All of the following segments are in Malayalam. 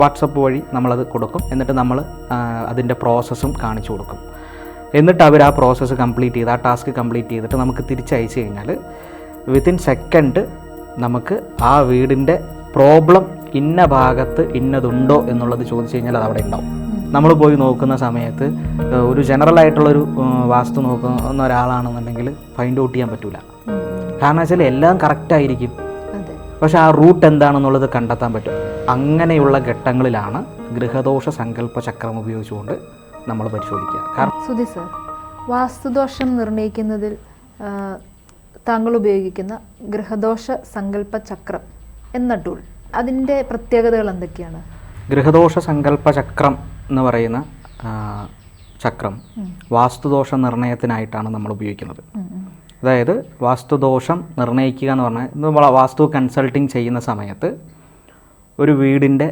വാട്സപ്പ് വഴി നമ്മളത് കൊടുക്കും. എന്നിട്ട് നമ്മൾ അതിൻ്റെ പ്രോസസ്സും കാണിച്ചു കൊടുക്കും. എന്നിട്ട് അവർ ആ പ്രോസസ്സ് കംപ്ലീറ്റ് ചെയ്ത് ആ ടാസ്ക് കംപ്ലീറ്റ് ചെയ്തിട്ട് നമുക്ക് തിരിച്ചയച്ചു കഴിഞ്ഞാൽ വിത്തിൻ സെക്കൻഡ് നമുക്ക് ആ വീടിൻ്റെ പ്രോബ്ലം ഇന്ന ഭാഗത്ത് ഇന്നതുണ്ടോ എന്നുള്ളത് ചോദിച്ചു കഴിഞ്ഞാൽ അത് അവിടെ ഉണ്ടാവും. നമ്മൾ പോയി നോക്കുന്ന സമയത്ത് ഒരു ജനറലായിട്ടുള്ളൊരു വാസ്തു നോക്കുന്ന ഒരാളാണെന്നുണ്ടെങ്കിൽ ഫൈൻഡ് ഔട്ട് ചെയ്യാൻ പറ്റില്ല. കാരണം വെച്ചാൽ എല്ലാം കറക്റ്റായിരിക്കും, പക്ഷെ ആ റൂട്ട് എന്താണെന്നുള്ളത് കണ്ടെത്താൻ പറ്റും. അങ്ങനെയുള്ള ഘട്ടങ്ങളിലാണ് ഗൃഹദോഷ സങ്കല്പ ചക്രം ഉപയോഗിച്ചുകൊണ്ട് നമ്മൾ പരിശോധിക്കുക. കാരണം സുധി സർ, വാസ്തുദോഷം നിർണ്ണയിക്കുന്നതിൽ താങ്കൾ ഉപയോഗിക്കുന്ന ഗൃഹദോഷ സങ്കല്പ ചക്രം എന്ന ടൂൾ, അതിൻ്റെ പ്രത്യേകതകൾ എന്തൊക്കെയാണ്? ഗൃഹദോഷ സങ്കല്പ ചക്രം എന്ന് പറയുന്ന ചക്രം വാസ്തുദോഷ നിർണ്ണയത്തിനായിട്ടാണ് നമ്മൾ ഉപയോഗിക്കുന്നത്. അതായത് വാസ്തുദോഷം നിർണ്ണയിക്കുക എന്ന് പറഞ്ഞാൽ നമ്മൾ വാസ്തു കൺസൾട്ടിങ് ചെയ്യുന്ന സമയത്ത് ഒരു വീടിൻ്റെ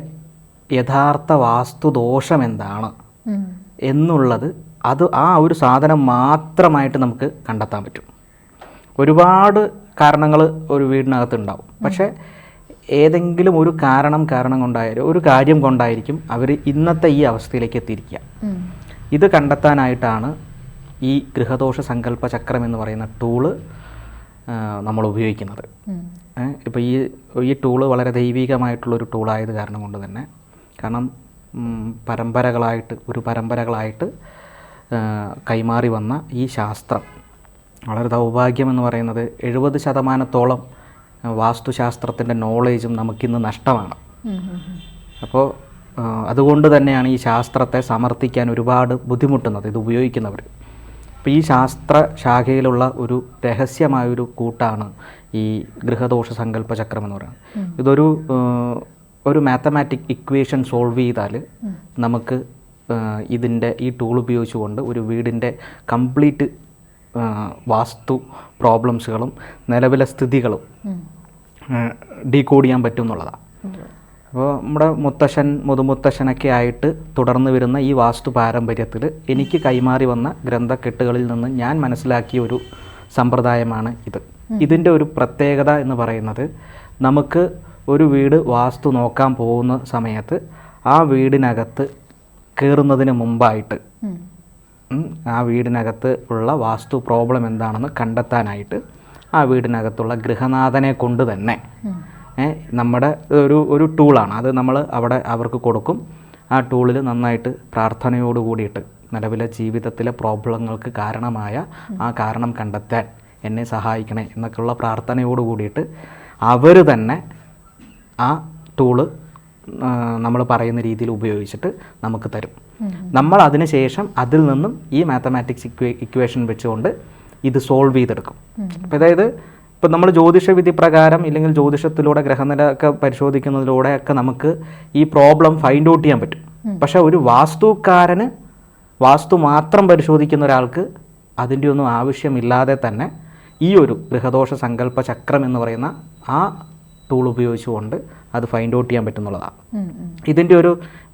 യഥാർത്ഥ വാസ്തുദോഷം എന്താണ് എന്നുള്ളത് ആ ഒരു സാധനം മാത്രമായിട്ട് നമുക്ക് കണ്ടെത്താൻ പറ്റും. ഒരുപാട് കാരണങ്ങൾ ഒരു വീടിനകത്ത് ഉണ്ടാവും, പക്ഷേ ഏതെങ്കിലും ഒരു കാരണം കൊണ്ടായാലും ഒരു കാര്യം കൊണ്ടായിരിക്കും അവർ ഇന്നത്തെ ഈ അവസ്ഥയിലേക്ക് എത്തിയിരിക്കുക. ഇത് കണ്ടെത്താനായിട്ടാണ് ഈ ഗൃഹദോഷ സങ്കല്പ ചക്രം എന്ന് പറയുന്ന ടൂള് നമ്മൾ ഉപയോഗിക്കുന്നത്. ഇപ്പോൾ ഈ ടൂള് വളരെ ദൈവികമായിട്ടുള്ളൊരു ടൂളായത് കാരണം കൊണ്ട് തന്നെ, കാരണം പരമ്പരകളായിട്ട് കൈമാറി വന്ന ഈ ശാസ്ത്രം വളരെ ദൗഭാഗ്യമെന്ന് പറയുന്നത് 70% വാസ്തുശാസ്ത്രത്തിൻ്റെ നോളേജും നമുക്കിന്ന് നഷ്ടമാണ്. അപ്പോൾ അതുകൊണ്ട് തന്നെയാണ് ഈ ശാസ്ത്രത്തെ സമർത്ഥിക്കാൻ ഒരുപാട് ബുദ്ധിമുട്ടുന്നത് ഇത് ഉപയോഗിക്കുന്നവർ. അപ്പോൾ ഈ ശാസ്ത്ര ശാഖയിലുള്ള ഒരു രഹസ്യമായൊരു കൂട്ടാണ് ഈ ഗൃഹദോഷ സങ്കല്പ ചക്രം എന്ന് പറയുന്നത്. ഇതൊരു മാത്തമാറ്റിക് ഇക്വേഷൻ സോൾവ് ചെയ്താൽ നമുക്ക് ഈ ടൂൾ ഉപയോഗിച്ചുകൊണ്ട് ഒരു വീടിൻ്റെ കംപ്ലീറ്റ് വാസ്തു പ്രോബ്ലംസുകളും നിലവിലെ സ്ഥിതികളും ഡീകോഡ് ചെയ്യാൻ പറ്റും എന്നുള്ളതാണ്. അപ്പോൾ നമ്മുടെ മുതുമുത്തശ്ശനൊക്കെ ആയിട്ട് തുടർന്ന് വരുന്ന ഈ വാസ്തു പാരമ്പര്യത്തിൽ എനിക്ക് കൈമാറി വന്ന ഗ്രന്ഥക്കെട്ടുകളിൽ നിന്ന് ഞാൻ മനസ്സിലാക്കിയ ഒരു സമ്പ്രദായമാണ് ഇത്. ഇതിൻ്റെ ഒരു പ്രത്യേകത എന്ന് പറയുന്നത്, നമുക്ക് ഒരു വീട് വാസ്തു നോക്കാൻ പോകുന്ന സമയത്ത് ആ വീടിനകത്ത് കയറുന്നതിന് മുമ്പായിട്ട് ആ വീടിനകത്ത് ഉള്ള വാസ്തു പ്രോബ്ലം എന്താണെന്ന് കണ്ടെത്താനായിട്ട് ആ വീടിനകത്തുള്ള ഗൃഹനാഥനെ കൊണ്ട് തന്നെ നമ്മുടെ ഒരു ടൂളാണ് അത്. നമ്മൾ അവിടെ അവർക്ക് കൊടുക്കും. ആ ടൂളിൽ നന്നായിട്ട് പ്രാർത്ഥനയോട് കൂടിയിട്ട് നിലവിലെ ജീവിതത്തിലെ പ്രോബ്ലങ്ങൾക്ക് കാരണമായ ആ കാരണം കണ്ടെത്താൻ എന്നെ സഹായിക്കണേ എന്നൊക്കെയുള്ള പ്രാർത്ഥനയോട് കൂടിയിട്ട് അവർ തന്നെ ആ ടൂള് നമ്മൾ പറയുന്ന രീതിയിൽ ഉപയോഗിച്ചിട്ട് നമുക്ക് തരും. നമ്മൾ അതിന് ശേഷം അതിൽ നിന്നും ഈ മാത്തമാറ്റിക്സ് ഇക്വേഷൻ വെച്ചുകൊണ്ട് ഇത് സോൾവ് ചെയ്തെടുക്കും. അപ്പോൾ അതായത് ഇപ്പം നമ്മൾ ജ്യോതിഷ വിധി പ്രകാരം ഇല്ലെങ്കിൽ ജ്യോതിഷത്തിലൂടെ ഗ്രഹനില ഒക്കെ പരിശോധിക്കുന്നതിലൂടെ ഒക്കെ നമുക്ക് ഈ പ്രോബ്ലം ഫൈൻഡ് ഔട്ട് ചെയ്യാൻ പറ്റും. പക്ഷേ ഒരു വാസ്തുക്കാരന് വാസ്തു മാത്രം പരിശോധിക്കുന്ന ഒരാൾക്ക് അതിൻ്റെ ഒന്നും ആവശ്യമില്ലാതെ തന്നെ ഈ ഒരു ഗൃഹദോഷ സങ്കല്പ ചക്രം എന്ന് പറയുന്ന ആ ടൂൾ ഉപയോഗിച്ചുകൊണ്ട് അത് ഫൈൻഡ് ഔട്ട് ചെയ്യാൻ പറ്റുന്നുള്ളതാണ്. ഇതിൻ്റെ ഒരു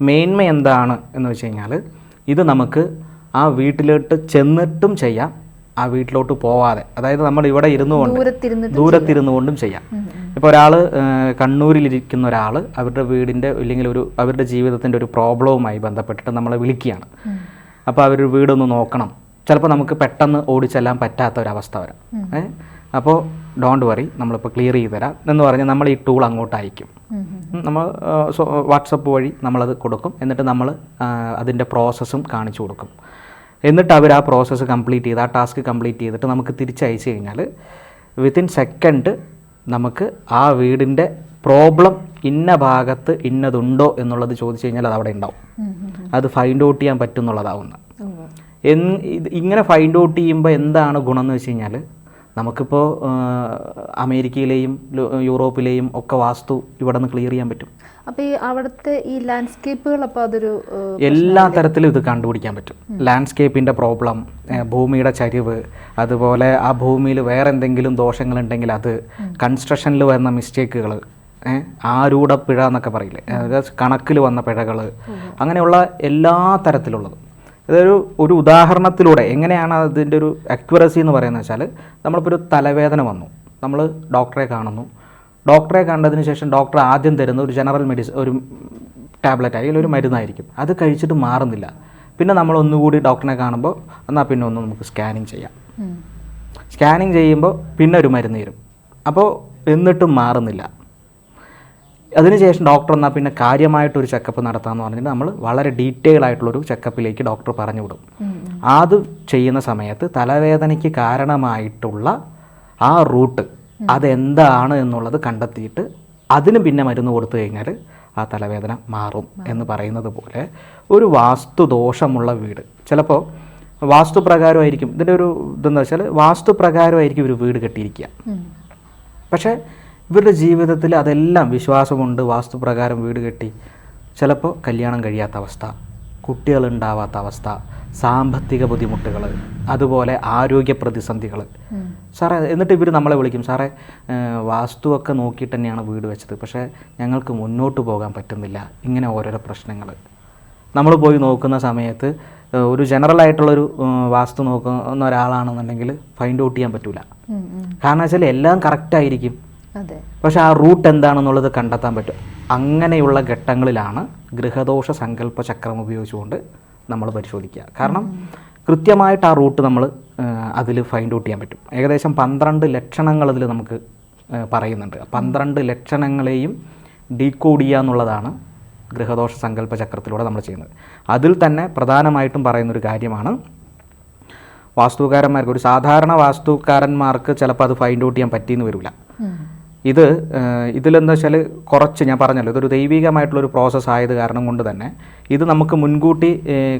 മേന്മ എന്താണ് എന്ന് വെച്ച് കഴിഞ്ഞാൽ, ഇത് നമുക്ക് ആ വീട്ടിലോട്ട് ചെന്നിട്ടും ചെയ്യാം, ആ വീട്ടിലോട്ട് പോവാതെ, അതായത് നമ്മൾ ഇവിടെ ദൂരത്തിരുന്നു കൊണ്ടും ചെയ്യാം. ഇപ്പോൾ ഒരാൾ കണ്ണൂരിലിരിക്കുന്ന ഒരാൾ അവരുടെ വീടിൻ്റെ ഇല്ലെങ്കിൽ അവരുടെ ജീവിതത്തിൻ്റെ ഒരു പ്രോബ്ലവുമായി ബന്ധപ്പെട്ടിട്ട് നമ്മളെ വിളിക്കുകയാണ്. അപ്പോൾ അവരൊരു വീടൊന്ന് നോക്കണം, ചിലപ്പോൾ നമുക്ക് പെട്ടെന്ന് ഓടിച്ചെല്ലാൻ പറ്റാത്ത ഒരവസ്ഥ വരാം. അപ്പോൾ ഡോണ്ട് വറി, നമ്മളിപ്പോൾ ക്ലിയർ ചെയ്ത് തരാം എന്ന് പറഞ്ഞ് നമ്മൾ ഈ ടൂൾ അങ്ങോട്ട് അയക്കും. നമ്മൾ വാട്സപ്പ് വഴി നമ്മളത് കൊടുക്കും. എന്നിട്ട് നമ്മൾ അതിൻ്റെ പ്രോസസ്സും കാണിച്ചു കൊടുക്കും. എന്നിട്ട് അവർ ആ പ്രോസസ്സ് കംപ്ലീറ്റ് ചെയ്ത് ആ ടാസ്ക് കംപ്ലീറ്റ് ചെയ്തിട്ട് നമുക്ക് തിരിച്ചയച്ചു കഴിഞ്ഞാൽ വിത്തിൻ സെക്കൻഡ് നമുക്ക് ആ വീടിൻ്റെ പ്രോബ്ലം ഇന്ന ഭാഗത്ത് ഇന്നതുണ്ടോ എന്നുള്ളത് ചോദിച്ചു കഴിഞ്ഞാൽ അത് അവിടെ ഉണ്ടാവും. അത് ഫൈൻഡ് ഔട്ട് ചെയ്യാൻ പറ്റും എന്നുള്ളതാവുന്നത്. ഇങ്ങനെ ഫൈൻഡ് ഔട്ട് ചെയ്യുമ്പോൾ എന്താണ് ഗുണം എന്ന് വെച്ച് കഴിഞ്ഞാൽ, നമുക്കിപ്പോൾ അമേരിക്കയിലെയും യൂറോപ്പിലെയും ഒക്കെ വാസ്തു ഇവിടെ നിന്ന് ക്ലിയർ ചെയ്യാൻ പറ്റും. അപ്പോൾ ഈ അവിടുത്തെ ഈ ലാൻഡ്സ്കേപ്പുകൾ അപ്പോൾ അതൊരു എല്ലാ തരത്തിലും ഇത് കണ്ടുപിടിക്കാൻ പറ്റും. ലാൻഡ്സ്കേപ്പിൻ്റെ പ്രോബ്ലം, ഭൂമിയുടെ ചരിവ്, അതുപോലെ ആ ഭൂമിയിൽ വേറെ എന്തെങ്കിലും ദോഷങ്ങളുണ്ടെങ്കിൽ അത്, കൺസ്ട്രക്ഷനിൽ വരുന്ന മിസ്റ്റേക്കുകൾ, ആരൂഢ പിഴ എന്നൊക്കെ പറയില്ലേ, അതായത് കണക്കിൽ വന്ന പിഴകൾ, അങ്ങനെയുള്ള എല്ലാ തരത്തിലുള്ളതും. ഒരു ഉദാഹരണത്തിലൂടെ എങ്ങനെയാണ് അതിൻ്റെ ഒരു അക്യുറസി എന്ന് പറയുന്നത് വെച്ചാൽ, നമ്മളിപ്പോൾ ഒരു തലവേദന വന്നു, നമ്മൾ ഡോക്ടറെ കാണുന്നു. ഡോക്ടറെ കണ്ടതിന് ശേഷം ഡോക്ടർ ആദ്യം തരുന്ന ഒരു ജനറൽ മെഡിസിൻ, ഒരു ടാബ്ലറ്റ് അല്ലെങ്കിൽ ഒരു മരുന്നായിരിക്കും. അത് കഴിച്ചിട്ട് മാറുന്നില്ല. പിന്നെ നമ്മൾ ഒന്നുകൂടി ഡോക്ടറിനെ കാണുമ്പോൾ എന്നാൽ പിന്നെ ഒന്ന് നമുക്ക് സ്കാനിങ് ചെയ്യാം. സ്കാനിങ് ചെയ്യുമ്പോൾ പിന്നെ ഒരു മരുന്ന് തരും. അപ്പോൾ എന്നിട്ടും മാറുന്നില്ല. അതിനുശേഷം ഡോക്ടർ എന്നാൽ പിന്നെ കാര്യമായിട്ടൊരു ചെക്കപ്പ് നടത്താമെന്ന് പറഞ്ഞിട്ട് നമ്മൾ വളരെ ഡീറ്റെയിൽ ആയിട്ടുള്ളൊരു ചെക്കപ്പിലേക്ക് ഡോക്ടർ പറഞ്ഞു വിടും. അത് ചെയ്യുന്ന സമയത്ത് തലവേദനയ്ക്ക് കാരണമായിട്ടുള്ള ആ റൂട്ട് അതെന്താണ് എന്നുള്ളത് കണ്ടെത്തിയിട്ട് അതിന് പിന്നെ മരുന്ന് കൊടുത്തു കഴിഞ്ഞാൽ ആ തലവേദന മാറും എന്ന് പറയുന്നത് പോലെ ഒരു വാസ്തുദോഷമുള്ള വീട്, ചിലപ്പോൾ വാസ്തുപ്രകാരമായിരിക്കും ഇതിൻ്റെ ഒരു ഇതെന്ന് വെച്ചാൽ വാസ്തുപ്രകാരമായിരിക്കും ഒരു വീട് കെട്ടിയിരിക്കുക. പക്ഷേ ഇവരുടെ ജീവിതത്തിൽ അതെല്ലാം വിശ്വാസമുണ്ട്, വാസ്തുപ്രകാരം വീട് കെട്ടി, ചിലപ്പോൾ കല്യാണം കഴിയാത്ത അവസ്ഥ, കുട്ടികളുണ്ടാവാത്ത അവസ്ഥ, സാമ്പത്തിക ബുദ്ധിമുട്ടുകൾ, അതുപോലെ ആരോഗ്യ പ്രതിസന്ധികൾ. സാറേ എന്നിട്ട് ഇവർ നമ്മളെ വിളിക്കും, സാറേ വാസ്തുവൊക്കെ നോക്കിയിട്ട് തന്നെയാണ് വീട് വെച്ചത്, പക്ഷേ ഞങ്ങൾക്ക് മുന്നോട്ട് പോകാൻ പറ്റുന്നില്ല, ഇങ്ങനെ ഓരോരോ പ്രശ്നങ്ങൾ. നമ്മൾ പോയി നോക്കുന്ന സമയത്ത് ഒരു ജനറലായിട്ടുള്ളൊരു വാസ്തു നോക്കുന്ന ഒരാളാണെന്നുണ്ടെങ്കിൽ ഫൈൻഡ് ഔട്ട് ചെയ്യാൻ പറ്റില്ല. കാരണം വെച്ചാൽ എല്ലാം കറക്റ്റായിരിക്കും, പക്ഷെ ആ റൂട്ട് എന്താണെന്നുള്ളത് കണ്ടെത്താൻ പറ്റും. അങ്ങനെയുള്ള ഘട്ടങ്ങളിലാണ് ഗൃഹദോഷ സങ്കല്പ ചക്രം ഉപയോഗിച്ചുകൊണ്ട് നമ്മൾ പരിശോധിക്കുക. കാരണം കൃത്യമായിട്ട് ആ റൂട്ട് നമ്മൾ അതിൽ ഫൈൻഡ് ഔട്ട് ചെയ്യാൻ പറ്റും. ഏകദേശം 12 ലക്ഷണങ്ങൾ അതിൽ നമുക്ക് പറയുന്നുണ്ട്. 12 ലക്ഷണങ്ങളെയും ഡീകോഡ് ചെയ്യുക എന്നുള്ളതാണ് ഗൃഹദോഷ സങ്കല്പ ചക്രത്തിലൂടെ നമ്മൾ ചെയ്യുന്നത്. അതിൽ തന്നെ പ്രധാനമായിട്ടും പറയുന്നൊരു കാര്യമാണ് വാസ്തുകാരന്മാർക്ക്, ഒരു സാധാരണ വാസ്തുകാരന്മാർക്ക് ചിലപ്പോൾ അത് ഫൈൻഡ് ഔട്ട് ചെയ്യാൻ പറ്റിയെന്ന് വരില്ല. ഇതിലെന്താ വെച്ചാൽ കുറച്ച് ഞാൻ പറഞ്ഞല്ലോ, ഇതൊരു ദൈവികമായിട്ടുള്ളൊരു പ്രോസസ്സ് ആയത് കാരണം കൊണ്ട് തന്നെ ഇത് നമുക്ക് മുൻകൂട്ടി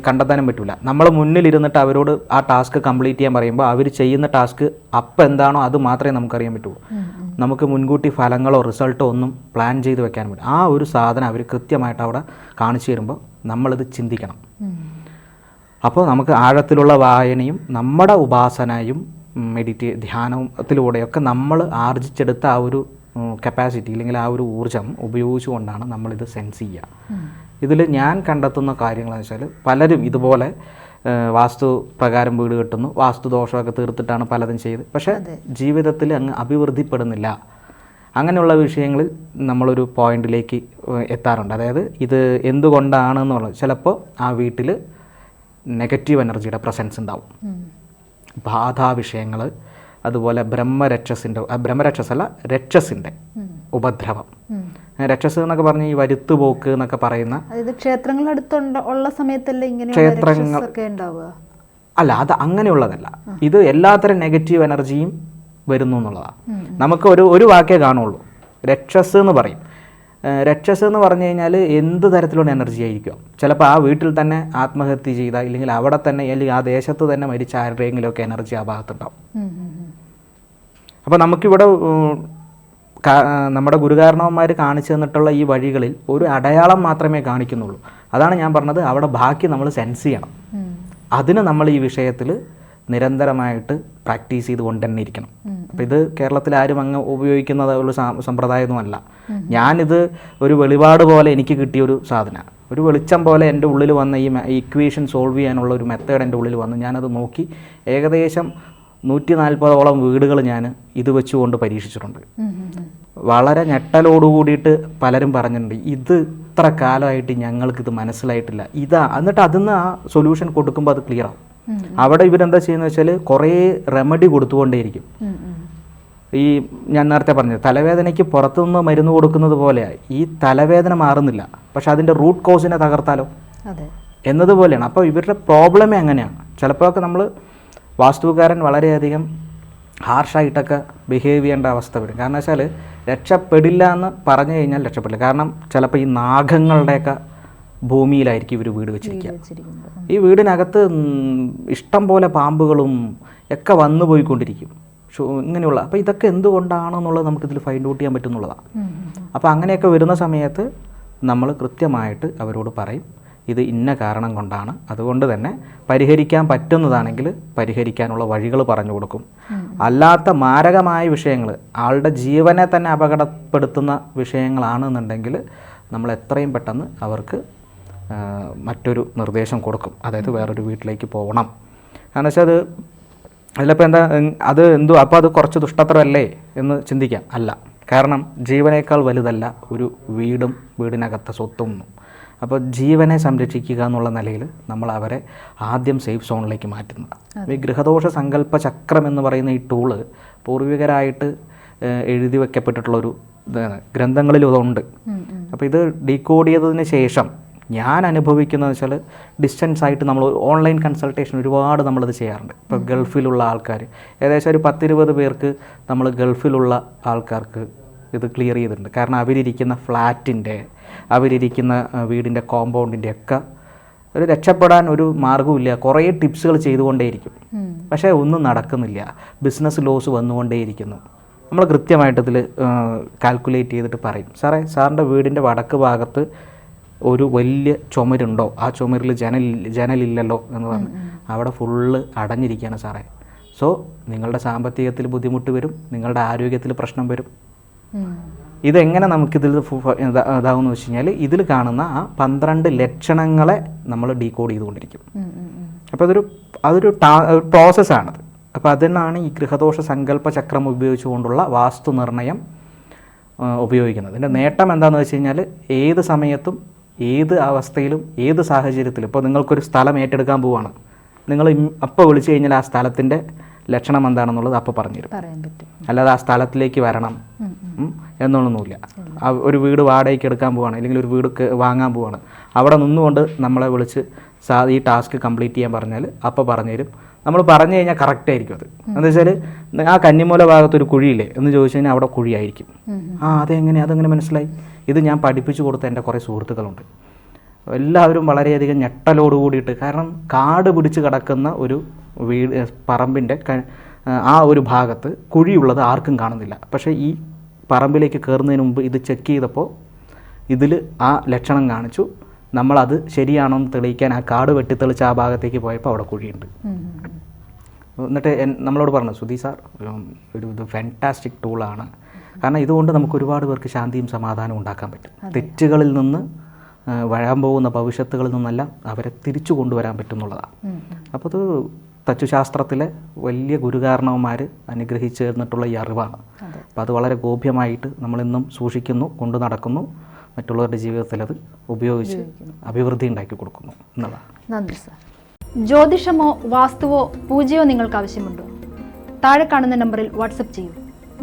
കണ്ടെത്താനും പറ്റില്ല. നമ്മൾ മുന്നിലിരുന്നിട്ട് അവരോട് ആ ടാസ്ക് കംപ്ലീറ്റ് ചെയ്യാൻ പറയുമ്പോൾ അവർ ചെയ്യുന്ന ടാസ്ക് അപ്പം എന്താണോ അത് മാത്രമേ നമുക്കറിയാൻ പറ്റുള്ളൂ. നമുക്ക് മുൻകൂട്ടി ഫലങ്ങളോ റിസൾട്ടോ ഒന്നും പ്ലാൻ ചെയ്ത് വെക്കാൻ പറ്റും. ആ ഒരു സാധനം അവർ കൃത്യമായിട്ട് അവിടെ കാണിച്ചു തരുമ്പോൾ നമ്മളിത് ചിന്തിക്കണം. അപ്പോൾ നമുക്ക് ആഴത്തിലുള്ള വായനയും നമ്മുടെ ഉപാസനയും ധ്യാനത്തിലൂടെയൊക്കെ നമ്മൾ ആർജിച്ചെടുത്ത ആ ഒരു കപ്പാസിറ്റി അല്ലെങ്കിൽ ആ ഒരു ഊർജ്ജം ഉപയോഗിച്ചുകൊണ്ടാണ് നമ്മളിത് സെൻസ് ചെയ്യുക. ഇതിൽ ഞാൻ കണ്ടെത്തുന്ന കാര്യങ്ങളെന്ന് വെച്ചാൽ പലരും ഇതുപോലെ വാസ്തു പ്രകാരം വീട് കെട്ടുന്നു, വാസ്തുദോഷമൊക്കെ തീർത്തിട്ടാണ് പലതും ചെയ്ത്, പക്ഷേ ജീവിതത്തിൽ അങ്ങ് അഭിവൃദ്ധിപ്പെടുന്നില്ല. അങ്ങനെയുള്ള വിഷയങ്ങളിൽ നമ്മളൊരു പോയിന്റിലേക്ക് എത്താറുണ്ട്. അതായത് ഇത് എന്തുകൊണ്ടാണെന്നുള്ളത്, ചിലപ്പോൾ ആ വീട്ടിൽ നെഗറ്റീവ് എനർജിയുടെ പ്രസൻസ് ഉണ്ടാവും, ബാധാ വിഷയങ്ങൾ, അതുപോലെ രക്ഷസിൻ്റെ ഉപദ്രവം. രക്ഷസ് എന്നൊക്കെ പറഞ്ഞ് ഈ വരുത്തുപോക്ക് എന്നൊക്കെ പറയുന്ന ക്ഷേത്രങ്ങൾ അടുത്തുള്ള സമയത്തല്ലേ ഇങ്ങനെ ക്ഷേത്രങ്ങൾ അല്ല, അത് അങ്ങനെയുള്ളതല്ല. ഇത് എല്ലാത്തരം നെഗറ്റീവ് എനർജിയും വരുന്നു എന്നുള്ളതാണ്. നമുക്ക് ഒരു വാക്കേ കാണുള്ളൂ, രക്ഷസ് എന്ന് പറയും. രക്ഷസ് എന്ന് പറഞ്ഞു കഴിഞ്ഞാൽ എന്ത് തരത്തിലുള്ള എനർജി ആയിരിക്കും. ചിലപ്പോൾ ആ വീട്ടിൽ തന്നെ ആത്മഹത്യ ചെയ്ത, ഇല്ലെങ്കിൽ അവിടെ തന്നെ അല്ലെങ്കിൽ ആ ദേശത്ത് തന്നെ മരിച്ച ആരുടെയെങ്കിലുമൊക്കെ എനർജി ആ ഭാഗത്തുണ്ടാവും. അപ്പോൾ നമുക്കിവിടെ നമ്മുടെ ഗുരുകാരണവന്മാർ കാണിച്ചു തന്നിട്ടുള്ള ഈ വഴികളിൽ ഒരു അടയാളം മാത്രമേ കാണിക്കുന്നുള്ളൂ. അതാണ് ഞാൻ പറഞ്ഞത്, അവിടെ ബാക്കി നമ്മൾ സെൻസ് ചെയ്യണം. അതിന് നമ്മൾ ഈ വിഷയത്തിൽ നിരന്തരമായിട്ട് പ്രാക്ടീസ് ചെയ്തുകൊണ്ട് തന്നെ ഇരിക്കണം. അപ്പോൾ ഇത് കേരളത്തിൽ ആരും അങ്ങ് ഉപയോഗിക്കുന്നത് ഒരു സമ്പ്രദായമൊന്നുമല്ല. ഞാനിത് ഒരു വെളിപാട് പോലെ എനിക്ക് കിട്ടിയൊരു സാധനമാണ്, ഒരു വെളിച്ചം പോലെ എൻ്റെ ഉള്ളിൽ വന്ന ഈ ഇക്വേഷൻ സോൾവ് ചെയ്യാനുള്ള ഒരു മെത്തേഡ് എൻ്റെ ഉള്ളിൽ വന്ന് ഞാനത് നോക്കി ഏകദേശം 140ഓളം വീടുകൾ ഞാൻ ഇത് വെച്ചുകൊണ്ട് പരീക്ഷിച്ചിട്ടുണ്ട്. വളരെ ഞെട്ടലോടുകൂടിയിട്ട് പലരും പറഞ്ഞിട്ടുണ്ട്, ഇത് ഇത്ര കാലമായിട്ട് ഞങ്ങൾക്കിത് മനസ്സിലായിട്ടില്ല, എന്നിട്ട് അതിന്ന് ആ സൊല്യൂഷൻ കൊടുക്കുമ്പോൾ അത് ക്ലിയർ ആവും. അവിടെ ഇവരെന്താ ചെയ്യുന്നത് വെച്ചാൽ കുറേ റെമഡി കൊടുത്തുകൊണ്ടേയിരിക്കും. ഈ ഞാൻ നേരത്തെ പറഞ്ഞത് തലവേദനയ്ക്ക് പുറത്തുനിന്ന് മരുന്ന് കൊടുക്കുന്നത് പോലെ ഈ തലവേദന മാറുന്നില്ല, പക്ഷെ അതിൻ്റെ റൂട്ട് കോസിനെ തകർത്താലോ എന്നതുപോലെയാണ്. അപ്പോൾ ഇവരുടെ പ്രോബ്ലമേ അങ്ങനെയാണ്. ചിലപ്പോഴൊക്കെ നമ്മൾ വാസ്തുകാരൻ വളരെയധികം ഹാർഷായിട്ടൊക്കെ ബിഹേവ് ചെയ്യേണ്ട അവസ്ഥ വരും. കാരണം വെച്ചാൽ രക്ഷപ്പെടില്ല എന്ന് പറഞ്ഞു കഴിഞ്ഞാൽ രക്ഷപ്പെടില്ല. കാരണം ചിലപ്പോൾ ഈ നാഗങ്ങളുടെയൊക്കെ ഭൂമിയിലായിരിക്കും ഇവർ വീട് വെച്ചിരിക്കുക. ഈ വീടിനകത്ത് ഇഷ്ടം പോലെ പാമ്പുകളും ഒക്കെ വന്നു പോയിക്കൊണ്ടിരിക്കും ഇങ്ങനെയുള്ള. അപ്പോൾ ഇതൊക്കെ എന്തുകൊണ്ടാണെന്നുള്ളത് നമുക്കിതിൽ ഫൈൻഡ് ഔട്ട് ചെയ്യാൻ പറ്റുന്നുള്ളതാണ്. അപ്പോൾ അങ്ങനെയൊക്കെ വരുന്ന സമയത്ത് നമ്മൾ കൃത്യമായിട്ട് അവരോട് പറയും, ഇത് ഇന്ന കാരണം കൊണ്ടാണ്, അതുകൊണ്ട് തന്നെ പരിഹരിക്കാൻ പറ്റുന്നതാണെങ്കിൽ പരിഹരിക്കാനുള്ള വഴികൾ പറഞ്ഞു കൊടുക്കും. അല്ലാത്ത മാരകമായ വിഷയങ്ങൾ, ആളുടെ ജീവനെ തന്നെ അപകടപ്പെടുത്തുന്ന വിഷയങ്ങളാണെന്നുണ്ടെങ്കിൽ നമ്മൾ എത്രയും പെട്ടെന്ന് അവർക്ക് മറ്റൊരു നിർദ്ദേശം കൊടുക്കും. അതായത് വേറൊരു വീട്ടിലേക്ക് പോകണം. കാരണം വെച്ചാൽ അതിലിപ്പോൾ അപ്പോൾ അത് കുറച്ച് ദുഷ്ടത്തരമല്ലേ എന്ന് ചിന്തിക്കാം. അല്ല, കാരണം ജീവനേക്കാൾ വലുതല്ല ഒരു വീടും വീടിനകത്തെ സ്വത്തും. അപ്പോൾ ജീവനെ സംരക്ഷിക്കുക എന്നുള്ള നിലയിൽ നമ്മൾ അവരെ ആദ്യം സേഫ് സോണിലേക്ക് മാറ്റുന്നതാണ്. ഈ ഗൃഹദോഷ സങ്കല്പ ചക്രം എന്ന് പറയുന്ന ഈ ടൂള് പൂർവികരായിട്ട് എഴുതി വെക്കപ്പെട്ടിട്ടുള്ളൊരു ഗ്രന്ഥങ്ങളിലും ഇതുണ്ട്. അപ്പോൾ ഇത് ഡീകോഡ് ചെയ്തതിന് ശേഷം ഞാൻ അനുഭവിക്കുന്നതെന്ന് വെച്ചാൽ ഡിസ്റ്റൻസ് ആയിട്ട് നമ്മൾ ഓൺലൈൻ കൺസൾട്ടേഷൻ ഒരുപാട് നമ്മളിത് ചെയ്യാറുണ്ട്. ഇപ്പോൾ ഗൾഫിലുള്ള ആൾക്കാർ ഏകദേശം ഒരു 10-20 പേർക്ക് നമ്മൾ ഗൾഫിലുള്ള ആൾക്കാർക്ക് ഇത് ക്ലിയർ ചെയ്തിട്ടുണ്ട്. കാരണം അവരിയ്ക്കുന്ന ഫ്ലാറ്റിൻ്റെ, അവരിയ്ക്കുന്ന വീടിൻ്റെ കോമ്പൗണ്ടിൻ്റെ ഒക്കെ ഒരു രക്ഷപ്പെടാൻ ഒരു മാർഗ്ഗമില്ല. കുറേ ടിപ്സുകൾ ചെയ്തുകൊണ്ടേയിരിക്കും, പക്ഷേ ഒന്നും നടക്കുന്നില്ല. ബിസിനസ് ലോസ് വന്നുകൊണ്ടേയിരിക്കുന്നു. നമ്മൾ കൃത്യമായിട്ട് ഇതിൽ കാൽക്കുലേറ്റ് ചെയ്തിട്ട് പറയും, സാറിൻ്റെ വീടിൻ്റെ വടക്ക് ഭാഗത്ത് ഒരു വലിയ ചുമരുണ്ടോ, ആ ചുമരിൽ ജനലില്ലല്ലോ എന്ന് പറഞ്ഞ് അവിടെ ഫുള്ള് അടഞ്ഞിരിക്കുകയാണ് സാറേ. സോ നിങ്ങളുടെ സാമ്പത്തികത്തിൽ ബുദ്ധിമുട്ട് വരും, നിങ്ങളുടെ ആരോഗ്യത്തിൽ പ്രശ്നം വരും. ഇതെങ്ങനെ നമുക്കിതിൽ ഇതാവുമെന്ന് വെച്ച് കഴിഞ്ഞാൽ ഇതിൽ കാണുന്ന ആ 12 ലക്ഷണങ്ങളെ നമ്മൾ ഡീകോഡ് ചെയ്തുകൊണ്ടിരിക്കും. അപ്പോൾ അതൊരു പ്രോസസ്സാണത്. അപ്പോൾ അതിനാണ് ഈ ഗൃഹദോഷ സങ്കല്പ ചക്രം ഉപയോഗിച്ചുകൊണ്ടുള്ള വാസ്തു നിർണ്ണയം ഉപയോഗിക്കുന്നത്. ഇതിൻ്റെ നേട്ടം എന്താണെന്ന് വെച്ച് കഴിഞ്ഞാൽ ഏത് സമയത്തും ഏത് അവസ്ഥയിലും ഏത് സാഹചര്യത്തിലും ഇപ്പോൾ നിങ്ങൾക്കൊരു സ്ഥലം ഏറ്റെടുക്കാൻ പോവുകയാണ്, നിങ്ങൾ അപ്പോൾ വിളിച്ചു കഴിഞ്ഞാൽ ആ സ്ഥലത്തിൻ്റെ ലക്ഷണം എന്താണെന്നുള്ളത് അപ്പോൾ പറഞ്ഞുതരും. അല്ലാതെ ആ സ്ഥലത്തിലേക്ക് വരണം എന്നൊന്നുമില്ല. ഒരു വീട് വാടകയ്ക്ക് എടുക്കാൻ പോവുകയാണ്, അല്ലെങ്കിൽ ഒരു വീട് വാങ്ങാൻ പോവുകയാണ്, അവിടെ നിന്നുകൊണ്ട് നമ്മളെ വിളിച്ച് ഈ ടാസ്ക് കംപ്ലീറ്റ് ചെയ്യാൻ പറഞ്ഞാൽ അപ്പോൾ പറഞ്ഞുതരും. നമ്മൾ പറഞ്ഞു കഴിഞ്ഞാൽ കറക്റ്റ് ആയിരിക്കും. അത് എന്താ വെച്ചാൽ ആ കന്നിമൂല ഭാഗത്തൊരു കുഴിയില്ലേ എന്ന് ചോദിച്ചു കഴിഞ്ഞാൽ അവിടെ കുഴിയായിരിക്കും. അതെങ്ങനെ മനസ്സിലായി? ഇത് ഞാൻ പഠിപ്പിച്ചു കൊടുത്ത എൻ്റെ കുറേ സുഹൃത്തുക്കളുണ്ട്. എല്ലാവരും വളരെയധികം ഞെട്ടലോട് കൂടിയിട്ട്, കാരണം കാട് പിടിച്ച് കിടക്കുന്ന ഒരു വീട് പറമ്പിൻ്റെ ആ ഒരു ഭാഗത്ത് കുഴിയുള്ളത് ആർക്കും കാണുന്നില്ല. പക്ഷേ ഈ പറമ്പിലേക്ക് കയറുന്നതിന് മുമ്പ് ഇത് ചെക്ക് ചെയ്തപ്പോൾ ഇതിൽ ആ ലക്ഷണം കാണിച്ചു. നമ്മളത് ശരിയാണോ എന്ന് തെളിയിക്കാൻ ആ കാട് വെട്ടിത്തെളിച്ച് ആ ഭാഗത്തേക്ക് പോയപ്പോൾ അവിടെ കുഴിയുണ്ട്. എന്നിട്ട് നമ്മളോട് പറഞ്ഞു, സുധി സാർ ഇത് ഫാൻറ്റാസ്റ്റിക് ടൂളാണ്. കാരണം ഇതുകൊണ്ട് നമുക്ക് ഒരുപാട് പേർക്ക് ശാന്തിയും സമാധാനവും ഉണ്ടാക്കാൻ പറ്റും. തെറ്റുകളിൽ നിന്ന് വരാൻ പോകുന്ന ഭവിഷ്യത്തുകളിൽ നിന്നെല്ലാം അവരെ തിരിച്ചു കൊണ്ടുവരാൻ പറ്റും എന്നുള്ളതാണ്. അപ്പോൾ അത് തച്ചുശാസ്ത്രത്തിലെ വലിയ ഗുരുകാരണവന്മാർ അനുഗ്രഹിച്ചു തന്നിട്ടുള്ള ഈ അറിവാണ്. അപ്പോൾ അത് വളരെ ഗോപ്യമായിട്ട് നമ്മളിന്നും സൂക്ഷിക്കുന്നു, കൊണ്ടു നടക്കുന്നു, മറ്റുള്ളവരുടെ ജീവിതത്തിൽ അത് ഉപയോഗിച്ച് അഭിവൃദ്ധി ഉണ്ടാക്കി കൊടുക്കുന്നു എന്നുള്ളതാണ്. നന്ദി സാർ. ജ്യോതിഷമോ വാസ്തുവോ പൂജയോ നിങ്ങൾക്ക് ആവശ്യമുണ്ടോ? താഴെ കാണുന്ന നമ്പറിൽ വാട്സപ്പ് ചെയ്യൂ.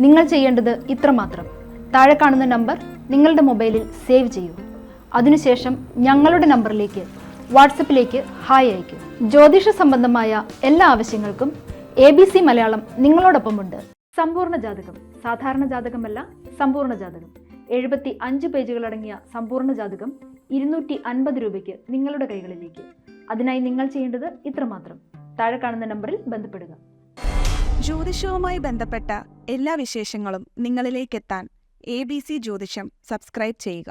നിങ്ങൾ ചെയ്യേണ്ടത് ഇത്രമാത്രം: താഴെ കാണുന്ന നമ്പർ നിങ്ങളുടെ മൊബൈലിൽ സേവ് ചെയ്യൂ. അതിനുശേഷം ഞങ്ങളുടെ നമ്പറിലേക്ക് വാട്സപ്പിലേക്ക് ഹായ് അയക്കൂ. ജ്യോതിഷ സംബന്ധമായ എല്ലാ ആവശ്യങ്ങൾക്കും ABC മലയാളം നിങ്ങളോടൊപ്പമുണ്ട്. സമ്പൂർണ്ണ ജാതകം, സാധാരണ ജാതകമല്ല, സമ്പൂർണ്ണ ജാതകം. 75 പേജുകളടങ്ങിയ സമ്പൂർണ്ണ ജാതകം 250 രൂപയ്ക്ക് നിങ്ങളുടെ കൈകളിലേക്ക്. അതിനായി നിങ്ങൾ ചെയ്യേണ്ടത് ഇത്രമാത്രം: താഴെ കാണുന്ന നമ്പറിൽ ബന്ധപ്പെടുക. ജ്യോതിഷവുമായി ബന്ധപ്പെട്ട എല്ലാ വിശേഷങ്ങളും നിങ്ങളിലേക്കെത്താൻ ABC ജ്യോതിഷം സബ്സ്ക്രൈബ് ചെയ്യുക.